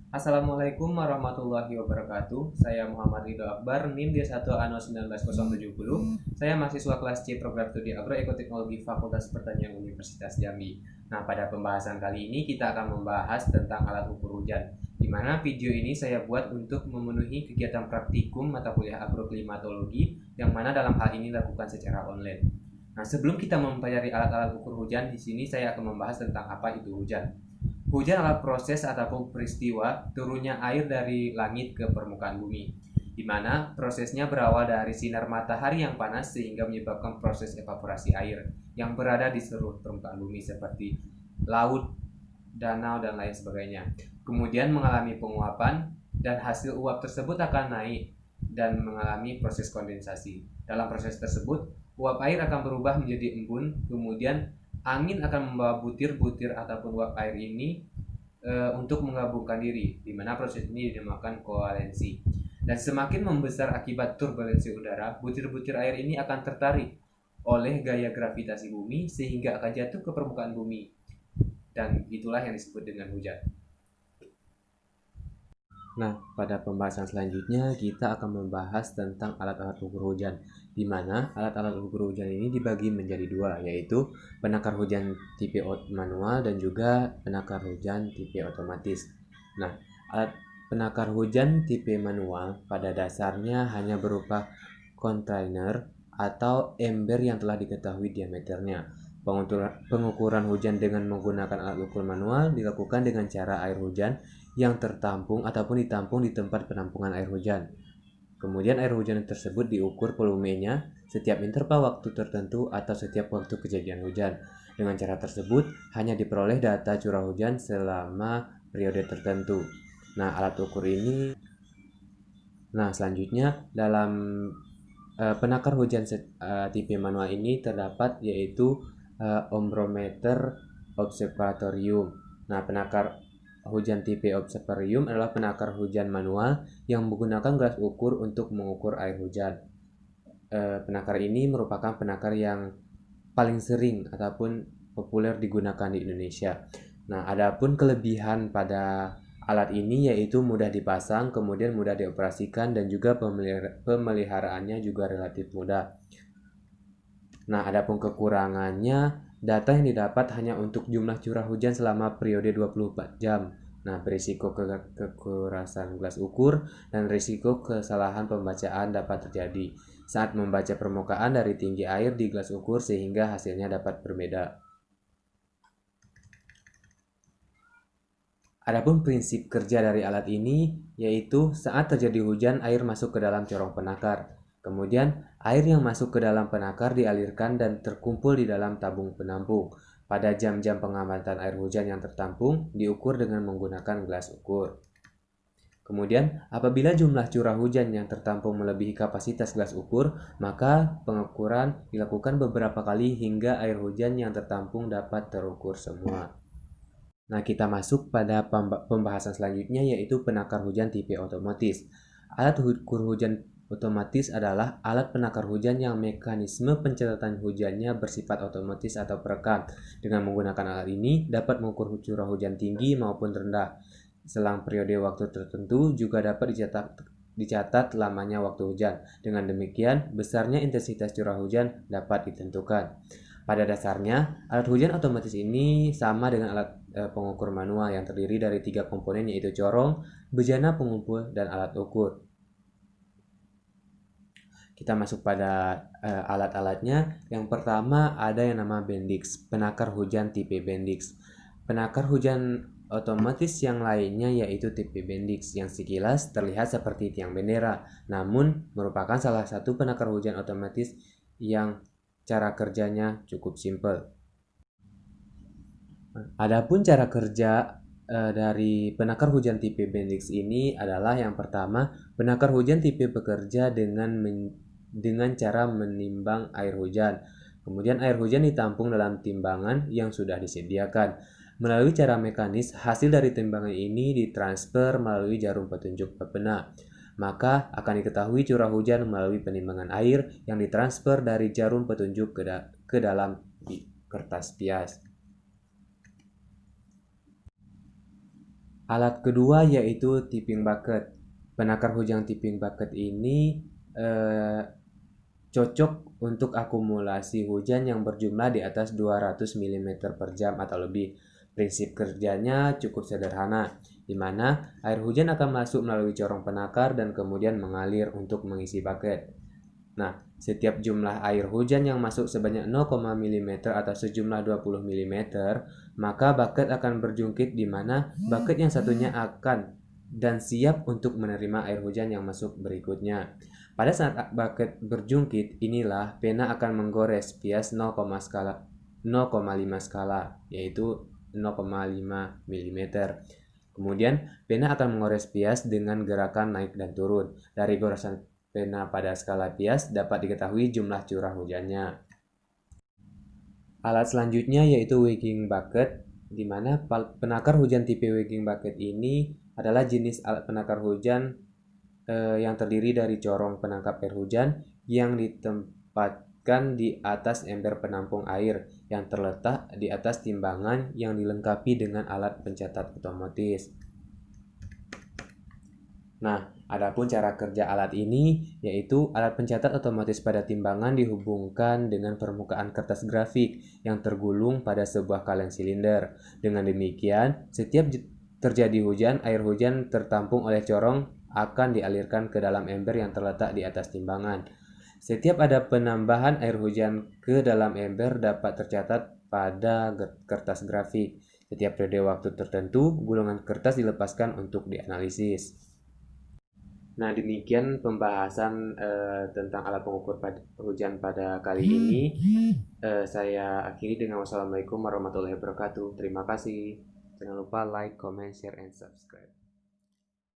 Assalamualaikum warahmatullahi wabarakatuh. Saya Muhammad Ridho Akbar, NIM D1 ANO 19070. Saya mahasiswa kelas C program studi Agroekoteknologi Fakultas Pertanian Universitas Jambi. Nah, pada pembahasan kali ini kita akan membahas tentang alat ukur hujan, di mana video ini saya buat untuk memenuhi kegiatan praktikum mata kuliah agroklimatologi yang mana dalam hal ini dilakukan secara online. Nah, sebelum kita mempelajari alat-alat ukur hujan, di sini saya akan membahas tentang apa itu hujan. Hujan adalah proses ataupun peristiwa turunnya air dari langit ke permukaan bumi, di mana prosesnya berawal dari sinar matahari yang panas sehingga menyebabkan proses evaporasi air yang berada di seluruh permukaan bumi seperti laut, danau, dan lain sebagainya. Kemudian mengalami penguapan dan hasil uap tersebut akan naik dan mengalami proses kondensasi. Dalam proses tersebut, uap air akan berubah menjadi embun, kemudian angin akan membawa butir-butir ataupun uap air ini untuk menggabungkan diri, di mana proses ini dinamakan koalensi. Dan semakin membesar akibat turbulensi udara, butir-butir air ini akan tertarik oleh gaya gravitasi bumi sehingga akan jatuh ke permukaan bumi. Dan itulah yang disebut dengan hujan. Nah, pada pembahasan selanjutnya kita akan membahas tentang alat-alat ukur hujan, di mana alat-alat ukur hujan ini dibagi menjadi dua, yaitu penakar hujan tipe manual dan juga penakar hujan tipe otomatis. Nah, alat penakar hujan tipe manual pada dasarnya hanya berupa kontainer atau ember yang telah diketahui diameternya. Pengukuran hujan dengan menggunakan alat ukur manual dilakukan dengan cara air hujan yang tertampung ataupun ditampung di tempat penampungan air hujan. Kemudian air hujan tersebut diukur volumenya setiap interval waktu tertentu atau setiap waktu kejadian hujan. Dengan cara tersebut hanya diperoleh data curah hujan selama periode tertentu. Nah, alat ukur ini selanjutnya dalam penakar hujan tipe manual ini terdapat yaitu ombrometer observatorium. Nah, penakar hujan tipe observatorium adalah penakar hujan manual yang menggunakan gelas ukur untuk mengukur air hujan. Penakar ini merupakan penakar yang paling sering ataupun populer digunakan di Indonesia. Nah, adapun kelebihan pada alat ini yaitu mudah dipasang, kemudian mudah dioperasikan dan juga pemeliharaannya juga relatif mudah. Nah, adapun kekurangannya, data yang didapat hanya untuk jumlah curah hujan selama periode 24 jam. Nah, berisiko kekerasan gelas ukur dan risiko kesalahan pembacaan dapat terjadi saat membaca permukaan dari tinggi air di gelas ukur sehingga hasilnya dapat berbeda. Adapun prinsip kerja dari alat ini yaitu saat terjadi hujan air masuk ke dalam corong penakar. Kemudian air yang masuk ke dalam penakar dialirkan dan terkumpul di dalam tabung penampung. Pada jam-jam pengamatan air hujan yang tertampung diukur dengan menggunakan gelas ukur. Kemudian apabila jumlah curah hujan yang tertampung melebihi kapasitas gelas ukur, maka pengukuran dilakukan beberapa kali hingga air hujan yang tertampung dapat terukur semua. Nah, kita masuk pada pembahasan selanjutnya yaitu penakar hujan tipe otomatis. Alat ukur hujan otomatis adalah alat penakar hujan yang mekanisme pencatatan hujannya bersifat otomatis atau perekam. Dengan menggunakan alat ini dapat mengukur curah hujan tinggi maupun rendah. Selang periode waktu tertentu juga dapat dicatat lamanya waktu hujan. Dengan demikian, besarnya intensitas curah hujan dapat ditentukan. Pada dasarnya, alat hujan otomatis ini sama dengan alat pengukur manual yang terdiri dari 3 komponen yaitu corong, bejana pengumpul, dan alat ukur. Kita masuk pada alat-alatnya. Yang pertama ada yang nama Bendix, penakar hujan tipe Bendix. Penakar hujan otomatis yang lainnya yaitu tipe Bendix yang sekilas terlihat seperti tiang bendera, namun merupakan salah satu penakar hujan otomatis yang cara kerjanya cukup simpel. Adapun cara kerja dari penakar hujan tipe Bendix ini adalah yang pertama, penakar hujan tipe bekerja dengan cara menimbang air hujan. Kemudian air hujan ditampung dalam timbangan yang sudah disediakan. Melalui cara mekanis, hasil dari timbangan ini ditransfer melalui jarum petunjuk pepena. Maka akan diketahui curah hujan melalui penimbangan air yang ditransfer dari jarum petunjuk ke dalam kertas pias. Alat kedua yaitu tipping bucket. Penakar hujan tipping bucket ini cocok untuk akumulasi hujan yang berjumlah di atas 200 mm per jam atau lebih. Prinsip kerjanya cukup sederhana, di mana air hujan akan masuk melalui corong penakar dan kemudian mengalir untuk mengisi bucket. Nah, setiap jumlah air hujan yang masuk sebanyak 0, mm atau sejumlah 20 mm, maka bucket akan berjungkit di mana bucket yang satunya akan dan siap untuk menerima air hujan yang masuk berikutnya. Pada saat bucket berjungkit, inilah pena akan menggores bias 0,5 skala, yaitu 0,5 mm. Kemudian, pena akan mengores bias dengan gerakan naik dan turun. Dari goresan pena pada skala bias dapat diketahui jumlah curah hujannya. Alat selanjutnya yaitu weighing bucket, di mana penakar hujan tipe weighing bucket ini adalah jenis alat penakar hujan yang terdiri dari corong penangkap air hujan yang ditempatkan di atas ember penampung air yang terletak di atas timbangan yang dilengkapi dengan alat pencatat otomatis. Nah, adapun cara kerja alat ini yaitu alat pencatat otomatis pada timbangan dihubungkan dengan permukaan kertas grafik yang tergulung pada sebuah kaleng silinder. Dengan demikian, setiap terjadi hujan, air hujan tertampung oleh corong akan dialirkan ke dalam ember yang terletak di atas timbangan. Setiap ada penambahan air hujan ke dalam ember dapat tercatat pada kertas grafik. Setiap periode waktu tertentu, gulungan kertas dilepaskan untuk dianalisis. Nah, demikian pembahasan tentang alat pengukur hujan pada kali ini. Saya akhiri dengan wassalamualaikum warahmatullahi wabarakatuh. Terima kasih. Jangan lupa like, comment, share, and subscribe.